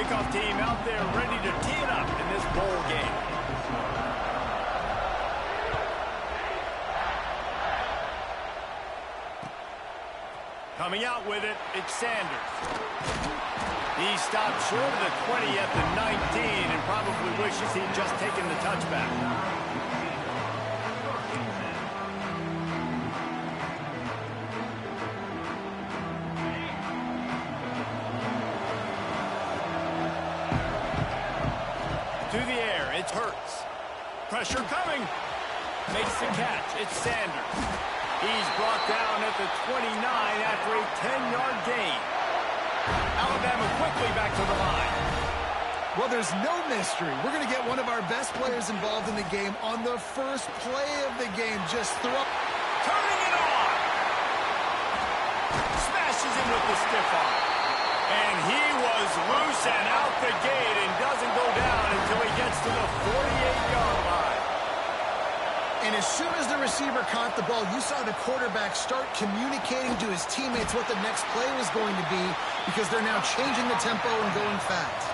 kickoff team out there ready to tee it up in this bowl game. Coming out with it, it's Sanders. He stopped short of the 20 at the 19 and probably wishes he'd just taken the touchback. To the air, it's Hurts. Pressure coming. Makes the catch, it's Sanders. He's brought down at the 29 after a 10-yard gain. Alabama quickly back to the line. Well, there's no mystery. We're going to get one of our best players involved in the game on the first play of the game. Just turning it on. Smashes in with the stiff arm. And he was loose and out the gate and doesn't go down until he gets to the 48-yard line. And as soon as the receiver caught the ball, you saw the quarterback start communicating to his teammates what the next play was going to be because they're now changing the tempo and going fast.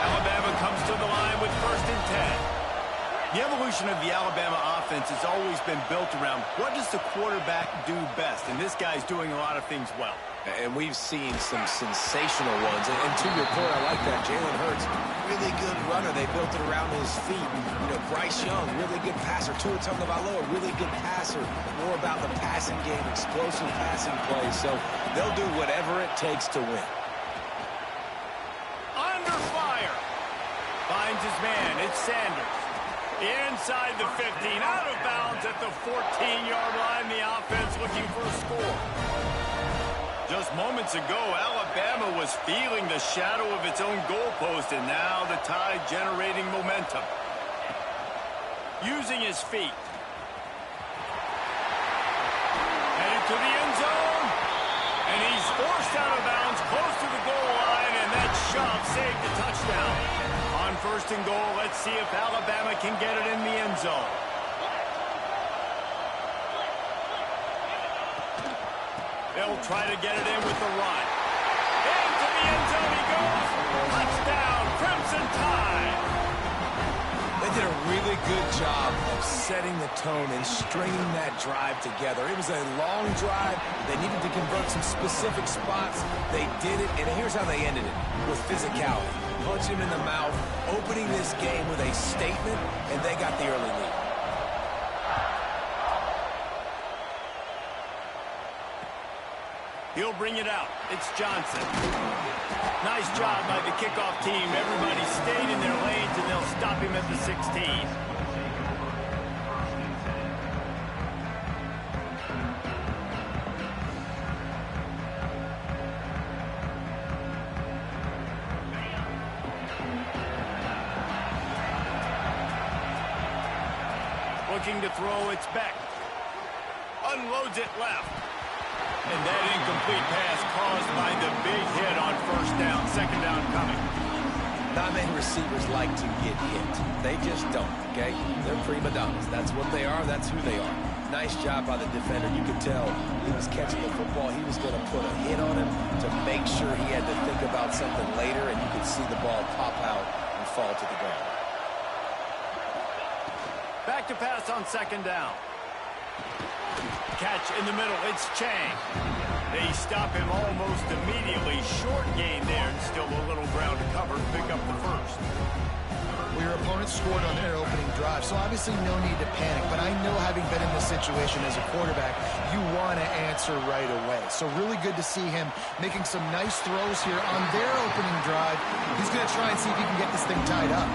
Alabama comes to the line with 1st and 10. The evolution of the Alabama offense has always been built around what does the quarterback do best, and this guy's doing a lot of things well. And we've seen some sensational ones. And to your point, I like that. Jalen Hurts, really good runner. They built it around his feet. You know, Bryce Young, really good passer. Tua Tagovailoa, really good passer. More about the passing game, explosive passing plays. So they'll do whatever it takes to win. Under fire. Finds his man. It's Sanders. Inside the 15. Out of bounds at the 14-yard line. The offense looking for a score. Just moments ago, Alabama was feeling the shadow of its own goalpost, and now the Tide generating momentum. Using his feet. Headed to the end zone. And he's forced out of bounds close to the goal line, and that shove saved the touchdown. On 1st and goal, let's see if Alabama can get it in the end zone. They'll try to get it in with the run. Into the end zone he goes. Touchdown, Crimson Tide. They did a really good job of setting the tone and stringing that drive together. It was a long drive. They needed to convert some specific spots. They did it, and here's how they ended it, with physicality. Punch him in the mouth, opening this game with a statement, and they got the early lead. He'll bring it out. It's Johnson. Nice job by the kickoff team. Everybody stayed in their lanes, and they'll stop him at the 16. Looking to throw, it's Beck. Unloads it left. And that incomplete pass caused by the big hit on 1st down, 2nd down coming. Not many receivers like to get hit. They just don't, okay? They're prima donnas. That's what they are. That's who they are. Nice job by the defender. You could tell he was catching the football. He was going to put a hit on him to make sure he had to think about something later, and you could see the ball pop out and fall to the ground. Back to pass on 2nd down. Catch in the middle, it's Chang. They stop him almost immediately. Short gain there, and still a little ground to cover to pick up the 1st. Well, your opponent scored on their opening drive, so obviously no need to panic. But I know, having been in this situation as a quarterback, you want to answer right away. So really good to see him making some nice throws here on their opening drive. He's going to try and see if he can get this thing tied up.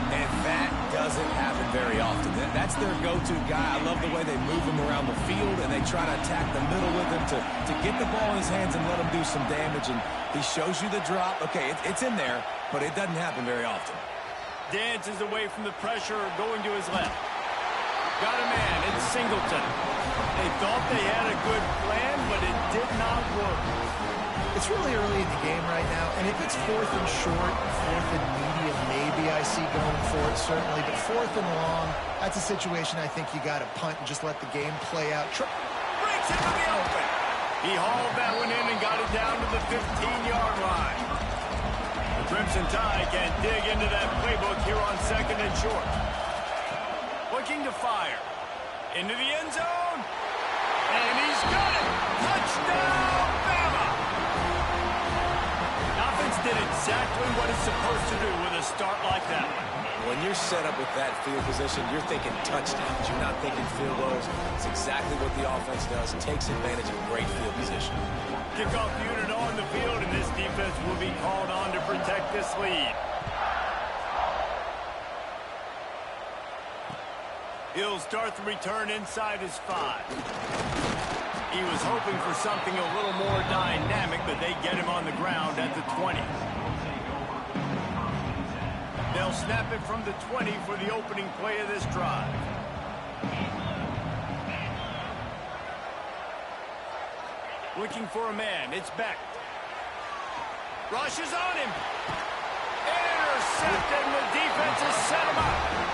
And that doesn't happen very often. That's their go-to guy. I love the way they move him around the field, and they try to attack the middle with him to get the ball in his hands and let him do some damage. And he shows you the drop. Okay, it's in there, but it doesn't happen very often. Dances away from the pressure, going to his left. Got a man, it's Singleton. They thought they had a good plan, but it did not work. It's really early in the game right now, and if it's 4th and short, 4th and medium, maybe I see going for it, certainly. But 4th and long, that's a situation I think you got to punt and just let the game play out. Breaks into the open. He hauled that one in and got it down to the 15-yard line. Crimson Tide can dig into that playbook here on 2nd and short. Looking to fire. Into the end zone. And he's got it. Touchdown, Bama! Offense did exactly what it's supposed to do with a start like that one. When you're set up with that field position, you're thinking touchdowns. You're not thinking field goals. It's exactly what the offense does. It takes advantage of great field position. Kickoff unit on the field, and this defense will be called on to protect this lead. He'll start the return inside his 5. He was hoping for something a little more dynamic, but they get him on the ground at the 20. They'll snap it from the 20 for the opening play of this drive. Looking for a man. It's Beck. Rushes on him. Intercepted, and the defense has set him up.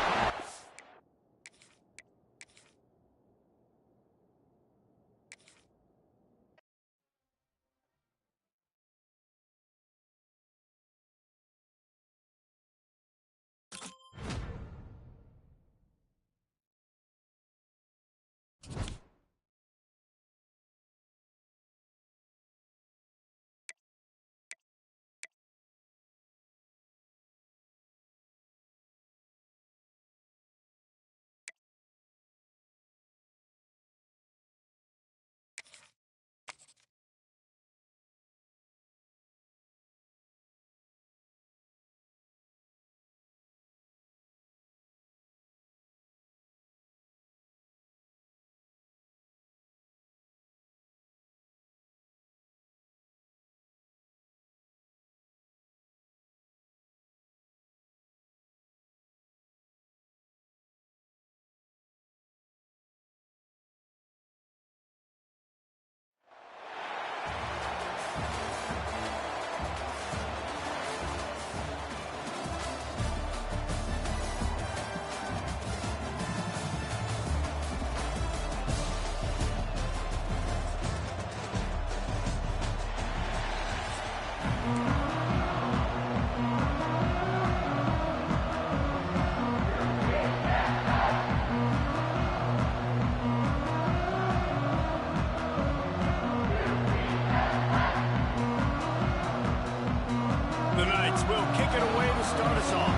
Will kick it away to start us off.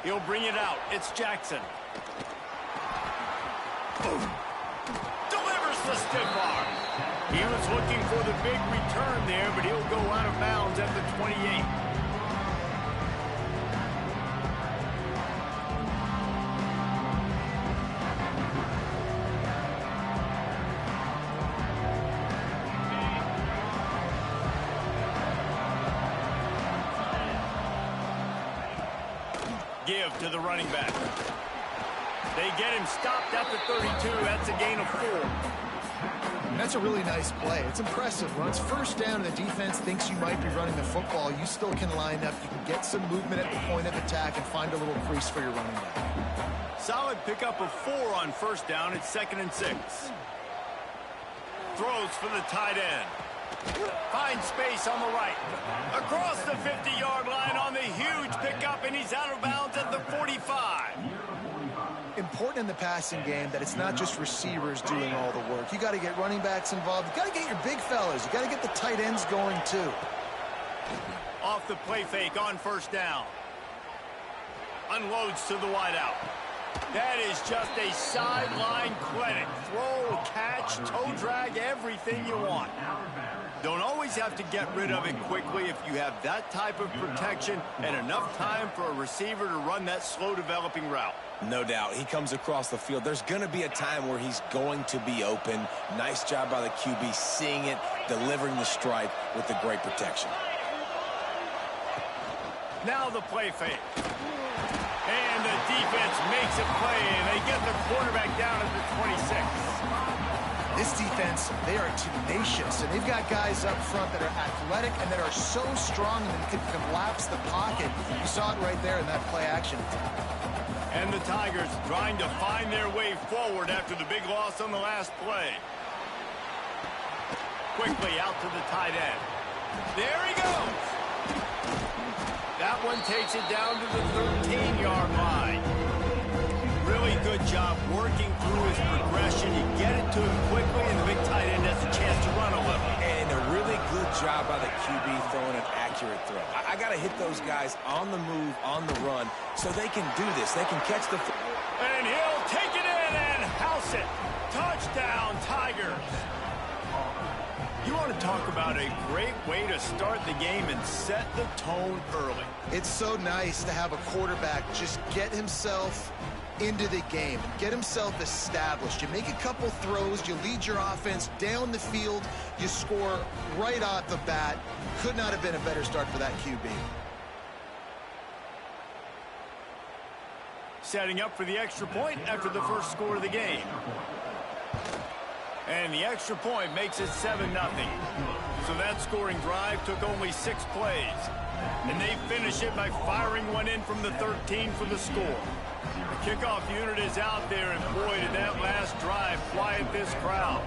He'll bring it out. It's Jackson. Boom. Delivers the stiff arm. He was looking for the big return there, but he'll go out of bounds at the 28. Give to the running back. They get him stopped at the 32. That's a gain of 4. That's a really nice play. It's impressive. When it's first down and the defense thinks you might be running the football, you still can line up. You can get some movement at the point of attack and find a little crease for your running back. Solid pickup of 4 on first down. It's 2nd and 6. Throws for the tight end. Finds space on the right. Across the 50-yard line on the huge pickup, and he's out of bounds at the 45. Important in the passing game that it's not just receivers doing all the work. You got to get running backs involved. You got to get your big fellas. You got to get the tight ends going too. Off the play fake on first down. Unloads to the wideout. That is just a sideline clinic. Throw, catch, toe drag, everything you want. Don't always have to get rid of it quickly if you have that type of protection and enough time for a receiver to run that slow-developing route. No doubt. He comes across the field. There's going to be a time where he's going to be open. Nice job by the QB seeing it, delivering the strike with the great protection. Now the play fake. And the defense makes a play, and they get the quarterback down at the 26. This defense, they are tenacious, and they've got guys up front that are athletic and that are so strong that can collapse the pocket. You saw it right there in that play action. And the Tigers trying to find their way forward after the big loss on the last play. Quickly out to the tight end. There he goes. That one takes it down to the 13-yard line. Really good job working through his progression. You get it to him quickly, and the big tight end has a chance to run a little. And a really good job by the QB throwing an accurate throw. I got to hit those guys on the move, on the run, so they can do this. They can catch the... And he'll take it in and house it. Touchdown, Tigers. You want to talk about a great way to start the game and set the tone early. It's so nice to have a quarterback just get himself into the game, get himself established. You make a couple throws, you lead your offense down the field, you score right off the bat. Could not have been a better start for that QB. Setting up for the extra point after the first score of the game. And the extra point makes it 7-0. So that scoring drive took only 6 plays. And they finish it by firing one in from the 13 for the score. The kickoff unit is out there, and boy, did that last drive quiet this crowd.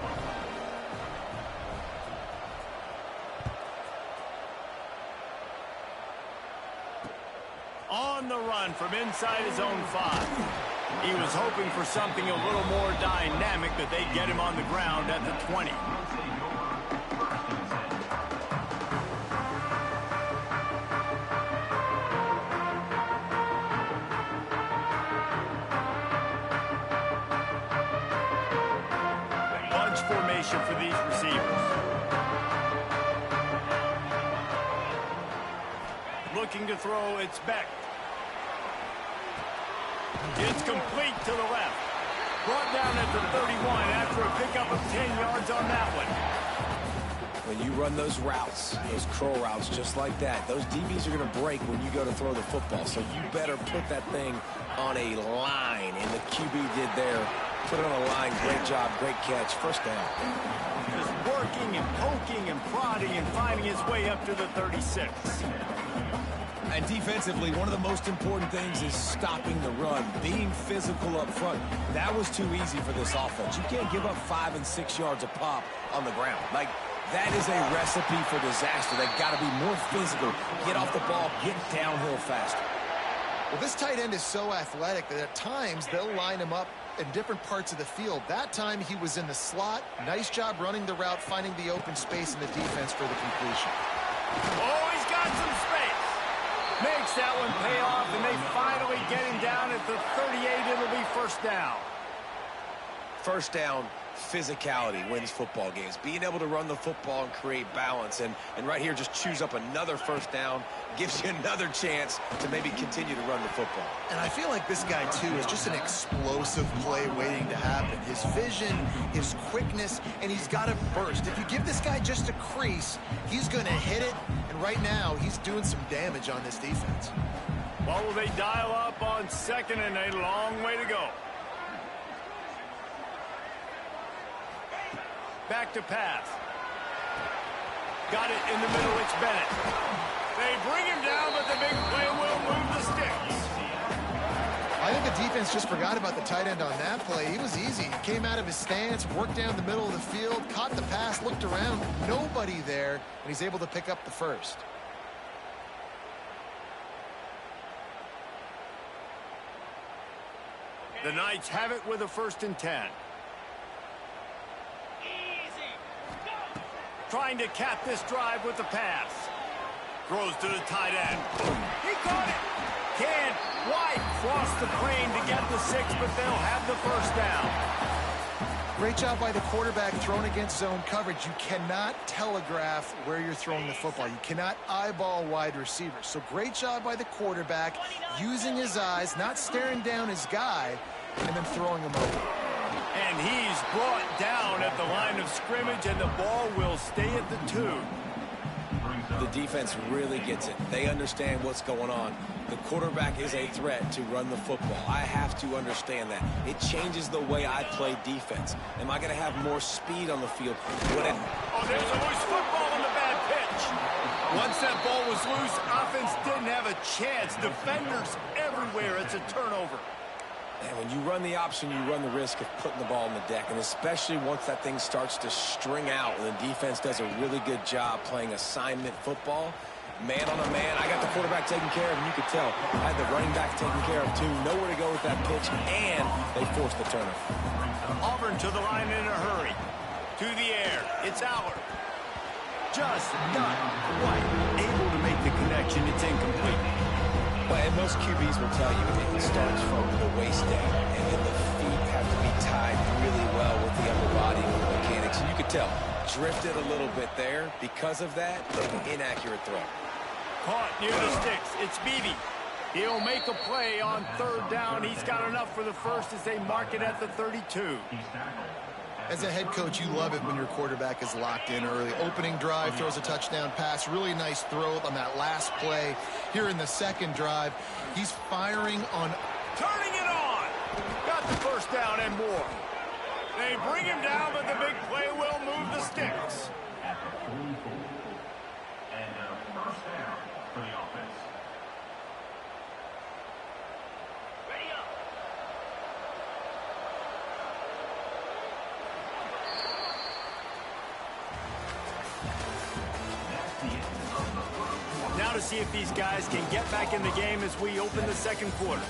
On the run from inside his own 5. He was hoping for something a little more dynamic, that they'd get him on the ground at the 20. Bunch formation for these receivers. Looking to throw, it's Beck. It's complete to the left. Brought down at the 31 after a pickup of 10 yards on that one. When you run those routes, those curl routes just like that, those DBs are going to break when you go to throw the football. So you better put that thing on a line. And the QB did there. Put it on a line. Great job. Great catch. First down. Just working and poking and prodding and finding his way up to the 36. And defensively, one of the most important things is stopping the run, being physical up front. That was too easy for this offense. You can't give up 5 and 6 yards a pop on the ground. Like, that is a recipe for disaster. They've got to be more physical, get off the ball, get downhill faster. Well, this tight end is so athletic that at times they'll line him up in different parts of the field. That time he was in the slot. Nice job running the route, finding the open space in the defense for the completion. Oh, he's got some space. Makes that one pay off, and they finally get him down at the 38. It'll be first down. First down, physicality wins football games. Being able to run the football and create balance. And right here, just choose up another first down. Gives you another chance to maybe continue to run the football. And I feel like this guy, too, is just an explosive play waiting to happen. His vision, his quickness, and he's got a burst. If you give this guy just a crease, he's going to hit it. And right now, he's doing some damage on this defense. Well, will they dial up on second and a long way to go? Back to pass. Got it in the middle. It's Bennett. They bring him down, but the big play will move the sticks. I think the defense just forgot about the tight end on that play. He was easy. He came out of his stance, worked down the middle of the field, caught the pass, looked around. Nobody there, and he's able to pick up the first. The Knights have it with a 1st and 10. Trying to cap this drive with the pass. Throws to the tight end. He caught it. Can White cross the plane to get the 6, but they'll have the first down. Great job by the quarterback throwing against zone coverage. You cannot telegraph where you're throwing the football. You cannot eyeball wide receivers. So great job by the quarterback using his eyes, not staring down his guy, and then throwing him over. And he's brought down at the line of scrimmage, and the ball will stay at the 2. The defense really gets it. They understand what's going on. The quarterback is a threat to run the football. I have to understand that. It changes the way I play defense. Am I going to have more speed on the field? Oh, there's a loose football on the bad pitch. Once that ball was loose, offense didn't have a chance. Defenders everywhere. It's a turnover. And when you run the option, you run the risk of putting the ball on the deck, and especially once that thing starts to string out, and the defense does a really good job playing assignment football. Man on a man, I got the quarterback taken care of, and you could tell I had the running back taken care of too. Nowhere to go with that pitch, and they forced the turnover. Auburn to the line in a hurry. To the air, it's Allard. Just not quite able to make the connection. It's incomplete. Well, and most QBs will tell you it starts from the waist down, and then the feet have to be tied really well with the upper body and the mechanics. And you could tell, drifted a little bit there. Because of that, inaccurate throw. Caught near the sticks. It's Beebe. He'll make a play on third down. He's got enough for the first as they mark it at the 32. As a head coach, you love it when your quarterback is locked in early. Opening drive, throws a touchdown pass. Really nice throw on that last play. Here in the second drive, he's firing on. Turning it on. Got the first down and more. They bring him down, but the big play will move the sticks. First down for the offense. Now to see if these guys can get back in the game as we open the second quarter.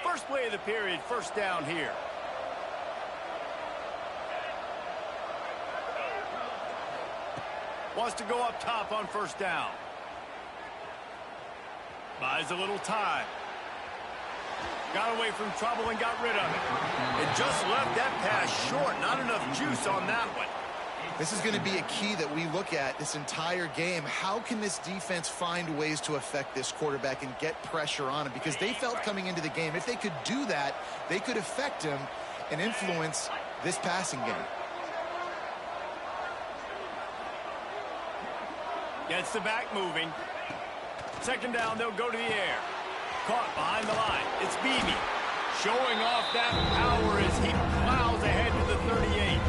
First play of the period, first down here. Wants to go up top on first down. Buys a little time. Got away from trouble and got rid of it. It just left that pass short. Not enough juice on that one. This is going to be a key that we look at this entire game. How can this defense find ways to affect this quarterback and get pressure on him? Because they felt coming into the game, if they could do that, they could affect him and influence this passing game. Gets the back moving. Second down, they'll go to the air. Caught behind the line. It's Beebe. Showing off that power as he plows ahead to the 38.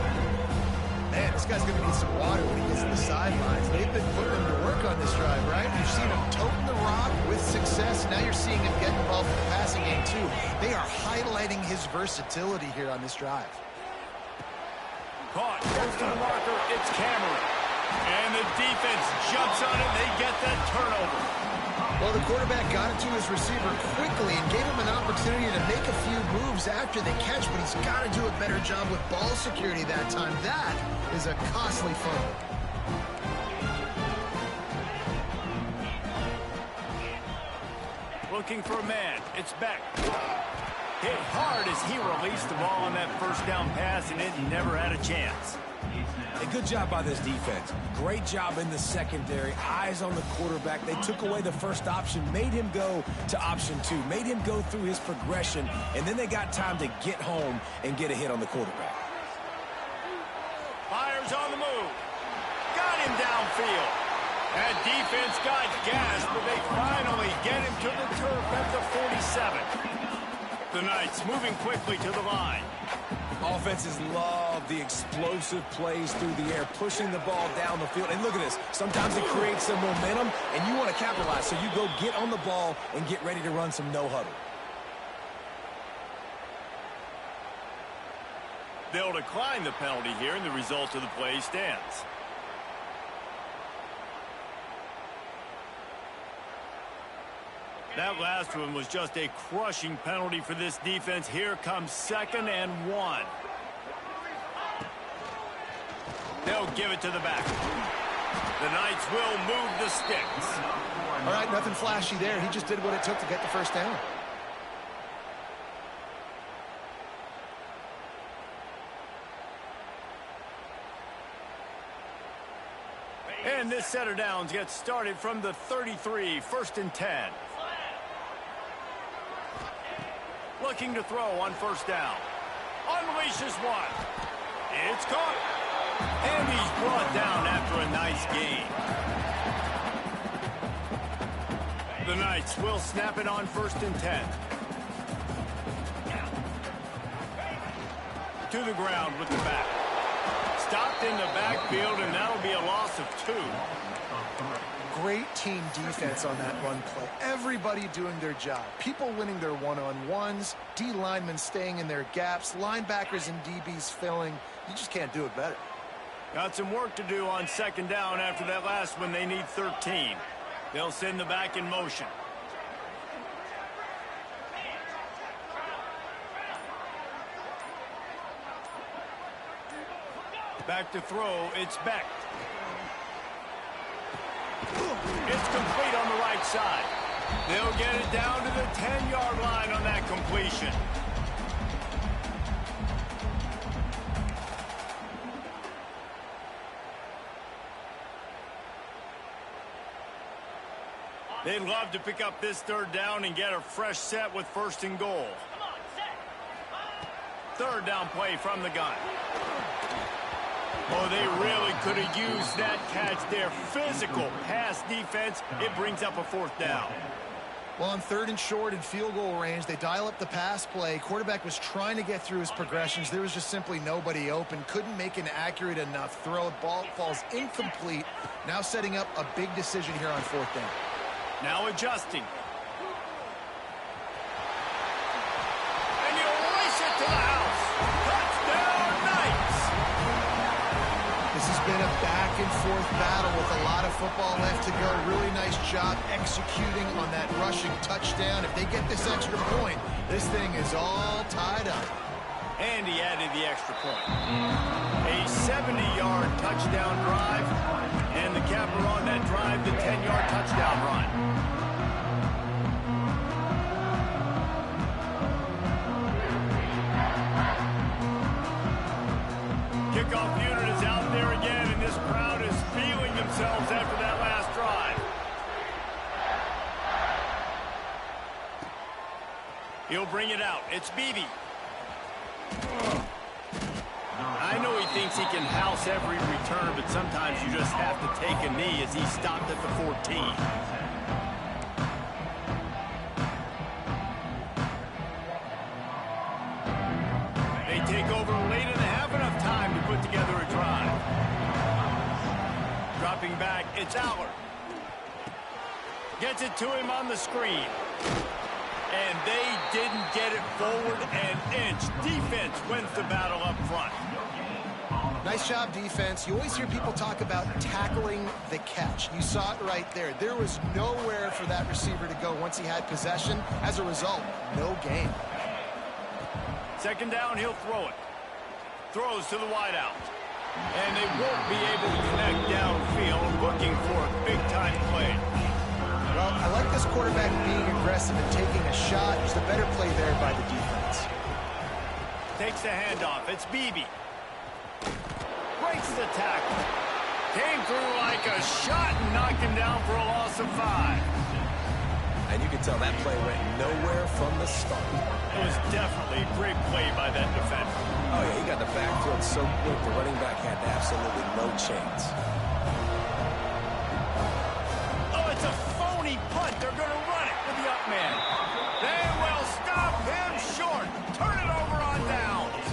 Man, this guy's going to need some water when he gets to the sidelines. They've been putting him to work on this drive, right? You've seen him toting the rock with success. Now you're seeing him get involved in the passing game, too. They are highlighting his versatility here on this drive. Caught. Goes to the marker. It's Cameron. And the defense jumps on it. They get that turnover. Well, the quarterback got it to his receiver quickly and gave him an opportunity to make a few moves after the catch, but he's got to do a better job with ball security that time. That is a costly fumble. Looking for a man. It's Beck. Hit hard as he released the ball on that first down pass, and it never had a chance. A good job by this defense. Great job in the secondary. Eyes on the quarterback. They took away the first option, made him go to option 2, made him go through his progression, and then they got time to get home and get a hit on the quarterback. Fires on the move. Got him downfield. That defense got gassed, but they finally get him to the turf at the 47. The Knights moving quickly to the line. Offenses love the explosive plays through the air, pushing the ball down the field. And look at this. Sometimes it creates some momentum, and you want to capitalize. So you go get on the ball and get ready to run some no-huddle. They'll decline the penalty here, and the result of the play stands. That last one was just a crushing penalty for this defense. Here comes 2nd and 1. They'll give it to the back. The Knights will move the sticks. All right, nothing flashy there. He just did what it took to get the first down. And this set of downs gets started from the 33, 1st and 10. Looking to throw on first down. Unleashes one. It's caught. And he's brought down after a nice gain. The Knights will snap it on 1st and 10. To the ground with the back. Stopped in the backfield, and that'll be a loss of 2. Great team defense on that run play. Everybody doing their job. People winning their one-on-ones, D linemen staying in their gaps, linebackers and DBs filling. You just can't do it better. Got some work to do on 2nd down after that last one. They need 13. They'll send the back in motion. Back to throw. It's Beck. It's complete on the right side. They'll get it down to the 10-yard line on that completion. They'd love to pick up this 3rd down and get a fresh set with 1st and goal. 3rd down play from the gun. Oh, they really could have used that catch there. Physical pass defense. It brings up a 4th down. Well, on 3rd and short in field goal range, they dial up the pass play. Quarterback was trying to get through his progressions. There was just simply nobody open. Couldn't make an accurate enough throw. Ball falls incomplete. Now setting up a big decision here on 4th down. Now adjusting. And you race it to the house. Touchdown, Knights. This has been a back-and-forth battle with a lot of football left to go. Really nice job executing on that rushing touchdown. If they get this extra point, this thing is all tied up. And he added the extra point. A 70-yard touchdown drive. And the capper on that drive, the 10-yard touchdown run. Kickoff unit is out there again, and this crowd is feeling themselves after that last drive. He'll bring it out. It's Beebe. I know he thinks he can house every return, but sometimes you just have to take a knee as he stopped at the 14. They take over late and have enough time to put together a drive. Dropping back, it's Allard. Gets it to him on the screen. And they didn't get it forward an inch. Defense wins the battle up front. Nice job, defense. You always hear people talk about tackling the catch. You saw it right there. There was nowhere for that receiver to go once he had possession. As a result, no gain. 2nd down, he'll throw it. Throws to the wideout. And they won't be able to connect downfield, looking for a big-time play. Well, I like this quarterback being aggressive and taking a shot. Just a better play there by the defense. Takes the handoff. It's Beebe. Breaks the tackle. Came through like a shot and knocked him down for a loss of 5. And you can tell that play went nowhere from the start. It was definitely a great play by that defender. Oh, yeah, he got the backfield so quick, the running back had absolutely no chance. Oh, it's a phony punt. They're going to run it with the up man. They will stop him short. Turn it over on downs.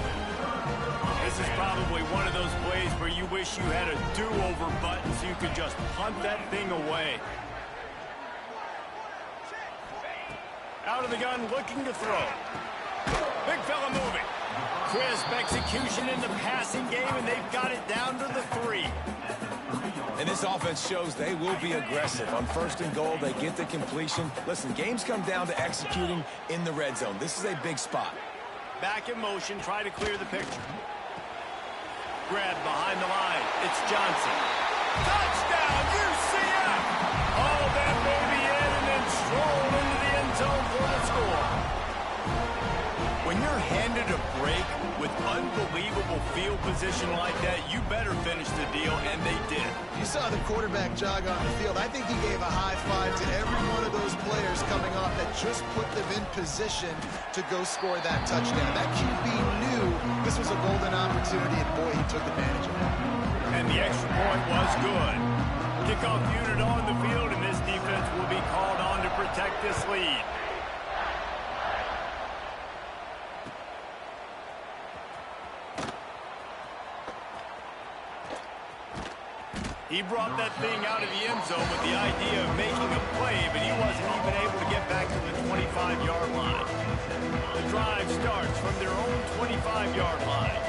This is probably one of those plays where you wish you had a do-over button so you could just punt that thing away. Out of the gun, looking to throw. Big fella moving. Crisp execution in the passing game, and they've got it down to the 3. And this offense shows they will be aggressive. On 1st and goal, they get the completion. Listen, games come down to executing in the red zone. This is a big spot. Back in motion, try to clear the picture. Grab behind the line. It's Johnson. Touchdown, UCF! All that baby in and then stroll into the end zone for the score. When you're handed a break with unbelievable field position like that, you better finish the deal, and they did. You saw the quarterback jog on the field, I think he gave a high five to every one of those players coming off that just put them in position to go score that touchdown. That QB knew this was a golden opportunity, and boy, he took advantage of it. And the extra point was good. Kickoff unit on the field, and this defense will be called on to protect this lead. He brought that thing out of the end zone with the idea of making a play, but he wasn't even able to get back to the 25-yard line. The drive starts from their own 25-yard line.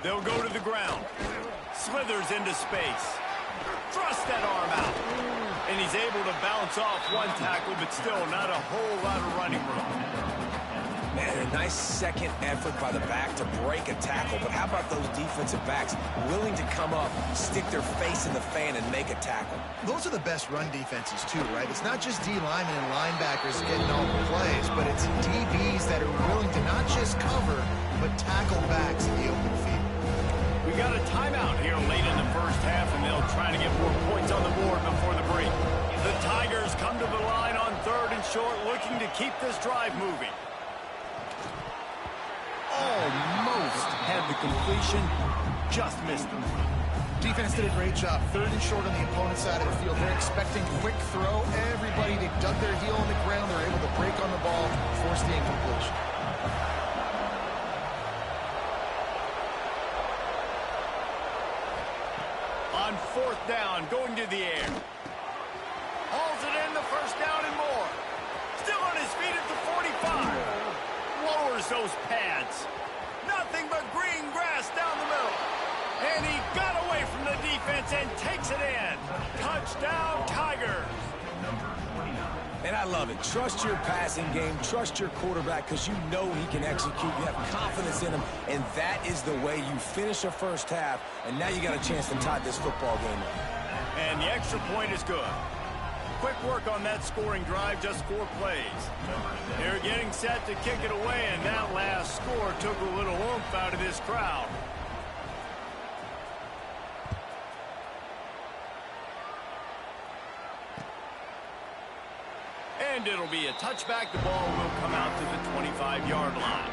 They'll go to the ground. Slithers into space. Thrusts that arm out. And he's able to bounce off one tackle, but still not a whole lot of running room. Man, a nice second effort by the back to break a tackle, but how about those defensive backs willing to come up, stick their face in the fan, and make a tackle? Those are the best run defenses, too, right? It's not just D linemen and linebackers getting all the plays, but it's DBs that are willing to not just cover, but tackle backs in the open field. We got a timeout here late in the first half, and they'll try to get more points on the board before the break. The Tigers come to the line on 3rd and short, looking to keep this drive moving. Almost had the completion, just missed him. Defense did a great job. 3rd and short on the opponent's side of the field. They're expecting quick throw. Everybody, they dug their heel on the ground. They're able to break on the ball, force the incompletion. On 4th down, going to the air. Hauls it in, the first down and more. Still on his feet at the 45. Lowers those pads. Nothing but green grass down the middle. And he got away from the defense and takes it in. Touchdown, Tigers. And I love it. Trust your passing game. Trust your quarterback because you know he can execute. You have confidence in him. And that is the way you finish a first half. And now you got a chance to tie this football game up. And the extra point is good. Quick work on that scoring drive, just 4 plays. They're getting set to kick it away, and that last score took a little oomph out of this crowd. And it'll be a touchback. The ball will come out to the 25-yard line.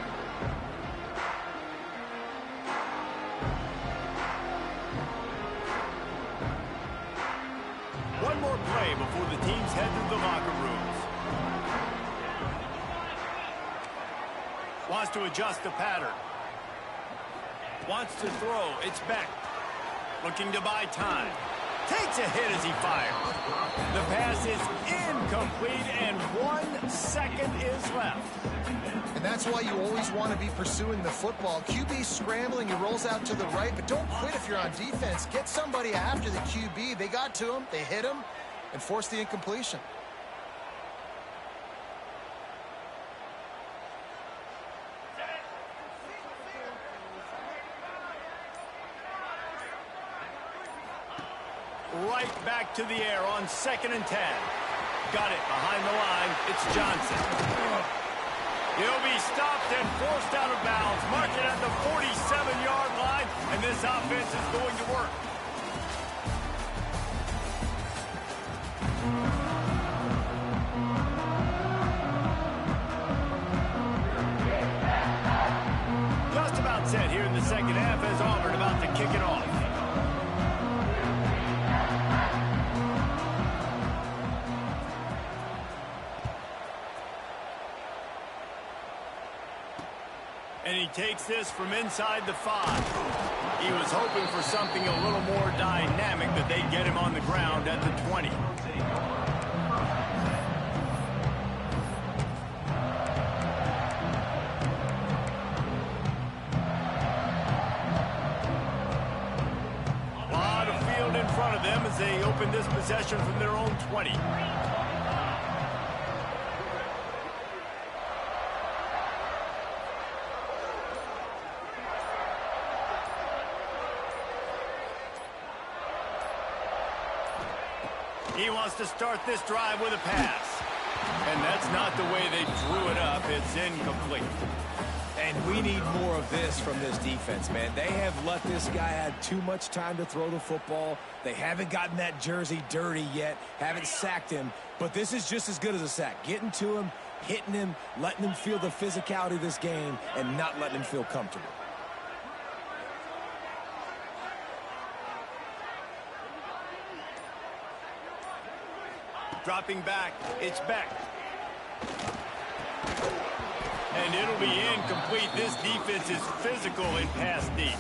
One more play before the teams head to the locker rooms. Wants to adjust the pattern. Wants to throw. It's Beck. Looking to buy time. Takes a hit as he fires. The pass is incomplete, and 1 second is left. And that's why you always want to be pursuing the football. QB scrambling, he rolls out to the right, but don't quit if you're on defense. Get somebody after the QB. They got to him, they hit him, and forced the incompletion. Right back to the air on 2nd and 10. Got it behind the line. It's Johnson. He'll be stopped and forced out of bounds. Mark it at the 47-yard line, and this offense is going to work. Just about set here in the second half as Auburn about to kick it off. And he takes this from inside the 5. He was hoping for something a little more dynamic, but they get him on the ground at the 20. A lot of field in front of them as they open this possession from their own 20. He wants to start this drive with a pass. And that's not the way they drew it up. It's incomplete. And And we need more of this from this defense, man. They have let this guy have too much time to throw the football. They haven't gotten that jersey dirty yet, haven't sacked him. But this is just as good as a sack. Getting to him, hitting him, letting him feel the physicality of this game, and not letting him feel comfortable. Dropping back, it's Beck. And it'll be incomplete. This defense is physical in pass deep.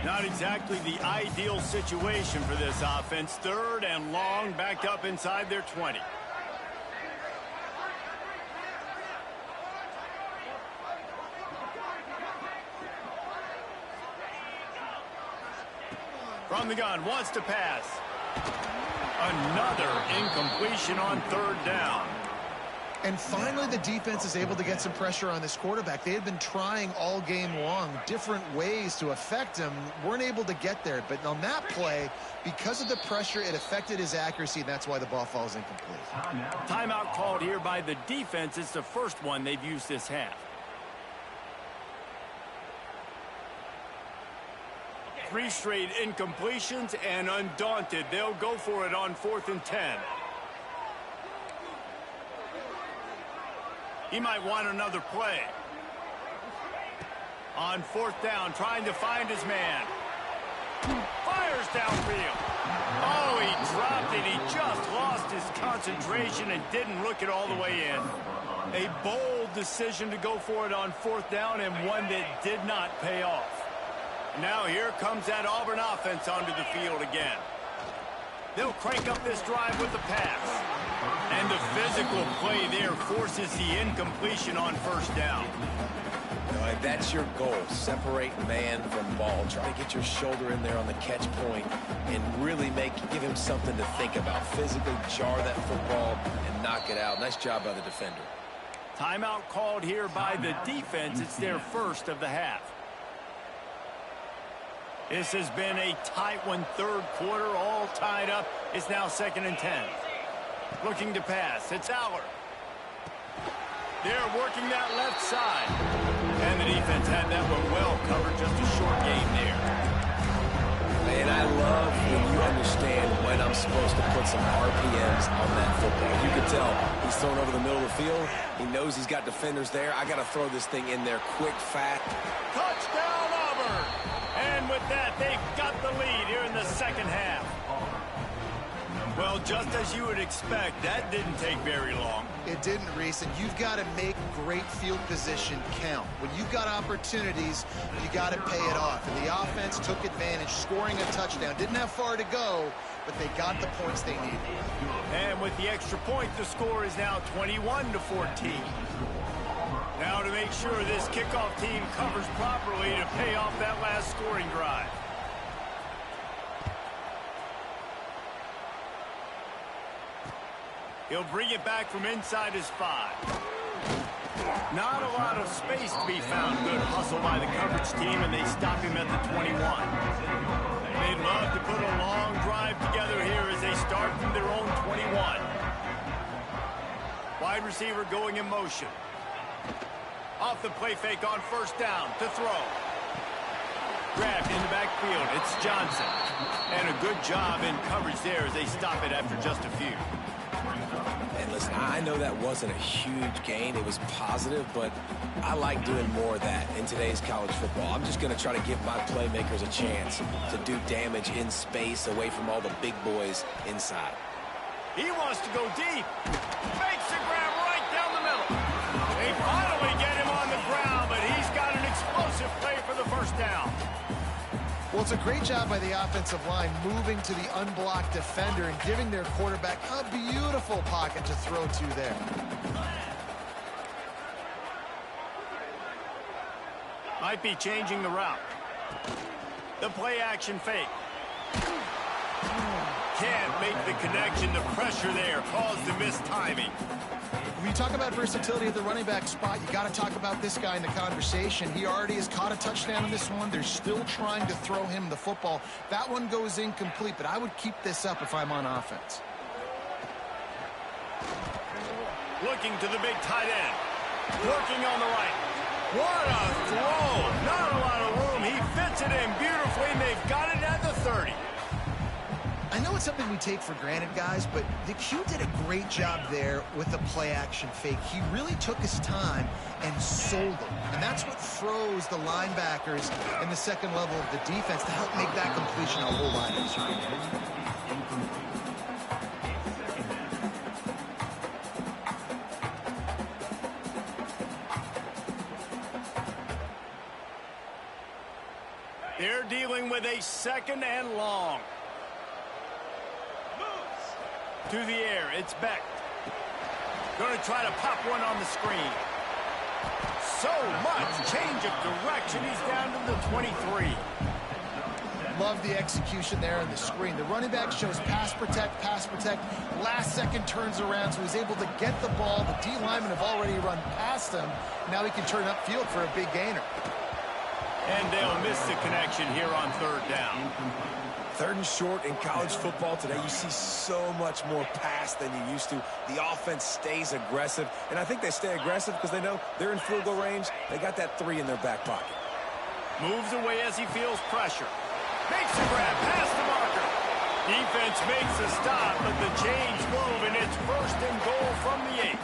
Not exactly the ideal situation for this offense. 3rd and long, backed up inside their 20. From the gun, wants to pass. Another incompletion on 3rd down. And finally, the defense is able to get some pressure on this quarterback. They had been trying all game long different ways to affect him. Weren't able to get there. But on that play, because of the pressure, it affected his accuracy, and that's why the ball falls incomplete. Timeout called here by the defense. It's the first one they've used this half. 3 straight incompletions, and undaunted, they'll go for it on 4th and 10. He might want another play. On 4th down, trying to find his man. Fires downfield. Oh, he dropped it. He just lost his concentration and didn't look it all the way in. A bold decision to go for it on 4th down, and one that did not pay off. Now here comes that Auburn offense onto the field again. They'll crank up this drive with the pass. And the physical play there forces the incompletion on 1st down. And that's your goal. Separate man from ball. Try to get your shoulder in there on the catch point and really give him something to think about. Physically jar that football and knock it out. Nice job by the defender. Timeout called here by the defense. It's their first of the half. This has been a tight one. 3rd quarter, all tied up. It's now 2nd and 10. Looking to pass. It's Aller. They're working that left side. And the defense had that one well covered. Just a short gain there. And I love when you understand when I'm supposed to put some RPMs on that football. You can tell he's thrown over the middle of the field. He knows he's got defenders there. I got to throw this thing in there quick, fat. Touchdown, Auburn! And with that, they've got the lead here in the 2nd half. Well, just as you would expect, that didn't take very long. It didn't, Reese, and you've got to make great field position count. When you've got opportunities, you got to pay it off. And the offense took advantage, scoring a touchdown. Didn't have far to go, but they got the points they needed. And with the extra point, the score is now 21-14. Now to make sure this kickoff team covers properly to pay off that last scoring drive. He'll bring it back from inside his 5. Not a lot of space to be found. Good hustle by the coverage team, and they stop him at the 21. They'd love to put a long drive together here as they start from their own 21. Wide receiver going in motion. Off the play fake on 1st down to throw. Grabbed in the backfield. It's Johnson. And a good job in coverage there as they stop it after just a few. And listen, I know that wasn't a huge gain. It was positive, but I like doing more of that in today's college football. I'm just going to try to give my playmakers a chance to do damage in space away from all the big boys inside. He wants to go deep. Makes the grab right down the middle. They finally get him on the ground, but he's got an explosive play for the 1st down. Well, it's a great job by the offensive line moving to the unblocked defender and giving their quarterback a beautiful pocket to throw to there. Might be changing the route. The play action fake. Can't make the connection. The pressure there caused the missed timing. When you talk about versatility at the running back spot, you got to talk about this guy in the conversation. He already has caught a touchdown in this one. They're still trying to throw him the football. That one goes incomplete, but I would keep this up if I'm on offense. Looking to the big tight end. Working on the right. What a throw. Not a lot of room. He fits it in beautifully, and they've got it at the 30. I know it's something we take for granted, guys, but the Q did a great job there with the play-action fake. He really took his time and sold it. And that's what froze the linebackers in the second level of the defense to help make that completion a whole lot easier. They're dealing with a second and long. To the air, it's Beck. Going to try to pop one on the screen. So much change of direction. He's down to the 23. Love the execution there on the screen. The running back shows pass protect, pass protect. Last second turns around, so he's able to get the ball. The D linemen have already run past him. Now he can turn upfield for a big gainer. And they'll miss the connection here on third down. Third and short in college football today, you see so much more pass than you used to. The offense stays aggressive, and I think they stay aggressive because they know they're in field goal range. They got that 3 in their back pocket. Moves away as he feels pressure. Makes a grab past the marker. Defense makes the stop, but the chains move, and it's first and goal from the 8.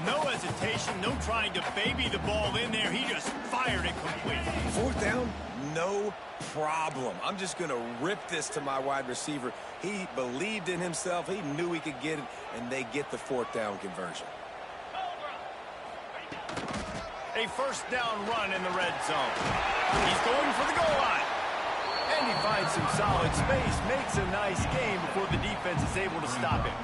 No hesitation, no trying to baby the ball in there. He just fired it complete. Fourth down, no problem. I'm just going to rip this to my wide receiver. He believed in himself. He knew he could get it, and they get the fourth down conversion. A first down run in the red zone. He's going for the goal line. And he finds some solid space, makes a nice game before the defense is able to stop him.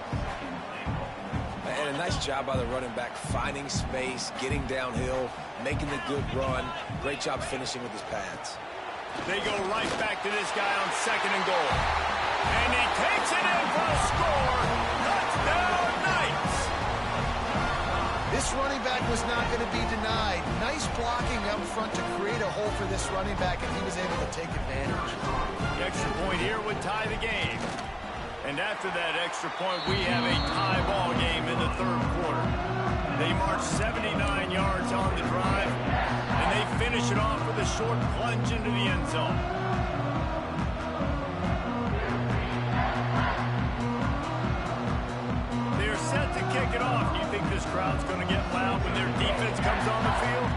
And a nice job by the running back, finding space, getting downhill, making the good run. Great job finishing with his pads. They go right back to this guy on second and goal. And he takes it in for a score. Touchdown, Knights! This running back was not going to be denied. Nice blocking up front to create a hole for this running back, and he was able to take advantage. The extra point here would tie the game. And after that extra point, we have a tie ball game in the third quarter. They march 79 yards on the drive, and they finish it off with a short plunge into the end zone. They're set to kick it off. Do you think this crowd's going to get loud when their defense comes on the field?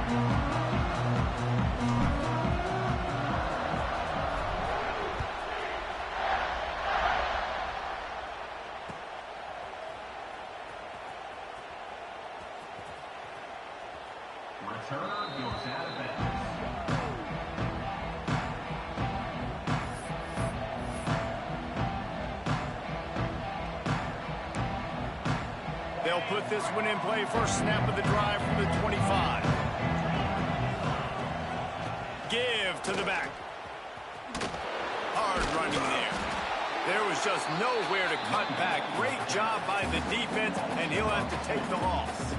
Return goes out of bounds. They'll put this one in play. First snap of the drive from the 25. Give to the back. Hard running there. There was just nowhere to cut back. Great job by the defense, and he'll have to take the loss.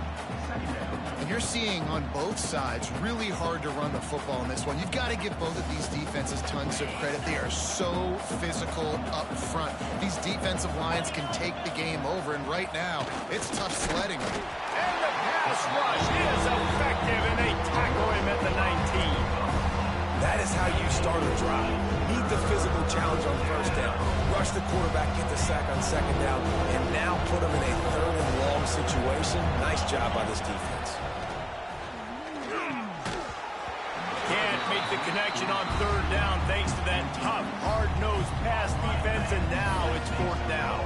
And you're seeing on both sides really hard to run the football in this one. You've got to give both of these defenses tons of credit. They are so physical up front. These defensive lines can take the game over, and right now, it's tough sledding. And the pass rush is effective, and they tackle him at the 19. That is how you start a drive. Meet the physical challenge on first down. Rush the quarterback, get the sack on second down, and now put them in a third and long situation. Nice job by this defense. Can't make the connection on third down thanks to that tough, hard-nosed pass defense, and now it's fourth down.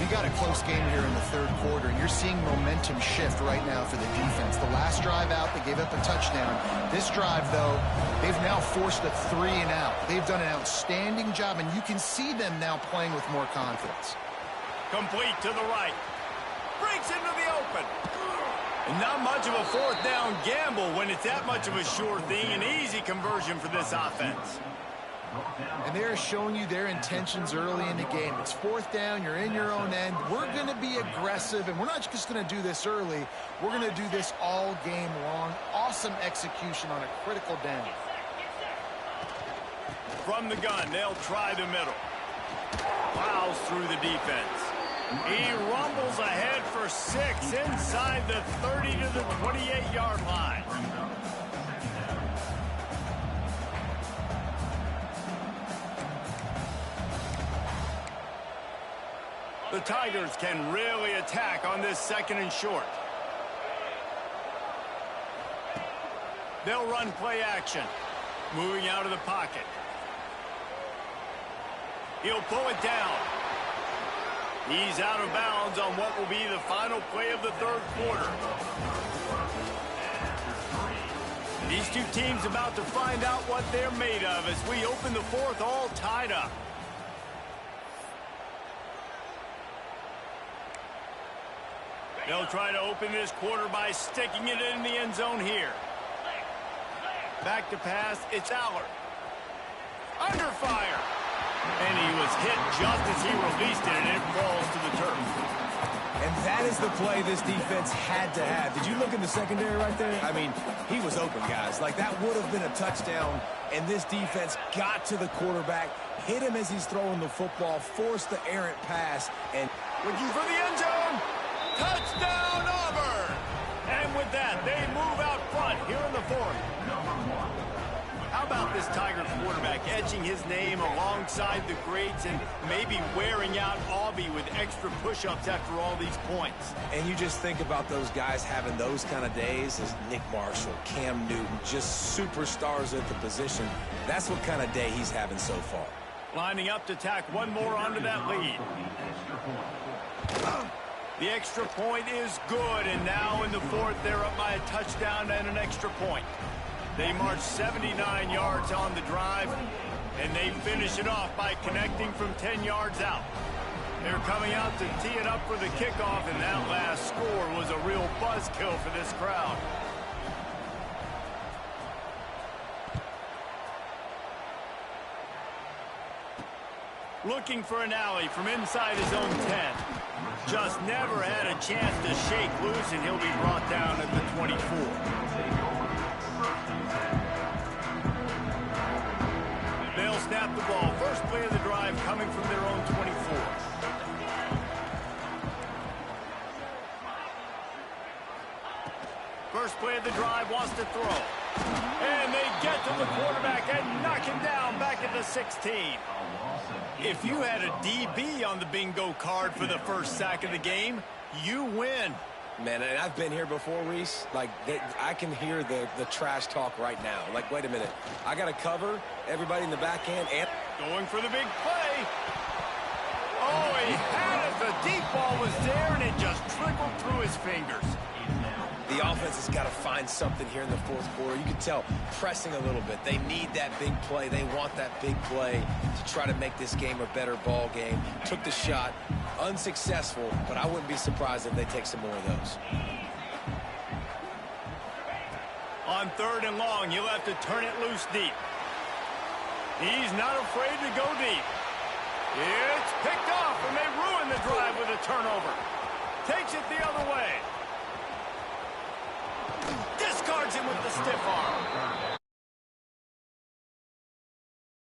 You got a close game here in the third quarter, and you're seeing momentum shift right now for the defense. The last drive out, they gave up a touchdown. This drive, though, they've now forced a 3 and out. They've done an outstanding job, and you can see them now playing with more confidence. Complete to the right. Breaks into the open. And not much of a fourth down gamble when it's that much of a sure thing. An easy conversion for this offense. And they're showing you their intentions early in the game. It's fourth down. You're in your own end. We're going to be aggressive, and we're not just going to do this early. We're going to do this all game long. Awesome execution on a critical down. From the gun, they'll try the middle. Plows through the defense. He rumbles ahead for 6 inside the 30 to the 28-yard line. The Tigers can really attack on this 2nd and short. They'll run play action. Moving out of the pocket. He'll pull it down. He's out of bounds on what will be the final play of the 3rd quarter. These two teams about to find out what they're made of as we open the 4th all tied up. They'll try to open this quarter by sticking it in the end zone here. Back to pass, it's Allard. Under fire. And he was hit just as he released it, and it falls to the turf. And that is the play this defense had to have. Did you look in the secondary right there? I mean, he was open, guys. Like, that would have been a touchdown, and this defense got to the quarterback, hit him as he's throwing the football, forced the errant pass, and looking for the end zone. Touchdown, Auburn! And with that, they move out front here in the 4th. How about this Tigers quarterback etching his name alongside the greats and maybe wearing out Aubie with extra push-ups after all these points? And you just think about those guys having those kind of days as Nick Marshall, Cam Newton, just superstars at the position. That's what kind of day he's having so far. Lining up to tack one more onto that lead. The extra point is good, and now in the 4th, they're up by a touchdown and an extra point. They march 79 yards on the drive, and they finish it off by connecting from 10 yards out. They're coming out to tee it up for the kickoff, and that last score was a real buzzkill for this crowd. Looking for an alley from inside his own 10. Just never had a chance to shake loose, and he'll be brought down at the 24. They'll snap the ball. First play of the drive coming from their own 24. First play of the drive, wants to throw. And they get to the quarterback and knock him down back at the 16. If you had a DB on the bingo card for the first sack of the game, you win. Man, and I've been here before, Reese. Like, I can hear the trash talk right now. Like, wait a minute. I got to cover everybody in the back end. And going for the big play. Oh, he had it. The deep ball was there, and it just trickled through his fingers. The offense has got to find something here in the 4th quarter. You can tell pressing a little bit. They need that big play. They want that big play to try to make this game a better ball game. Took the shot. Unsuccessful, but I wouldn't be surprised if they take some more of those. On 3rd and long, you'll have to turn it loose deep. He's not afraid to go deep. It's picked off, and they ruin the drive with a turnover. Takes it the other way. Discards him with the stiff arm.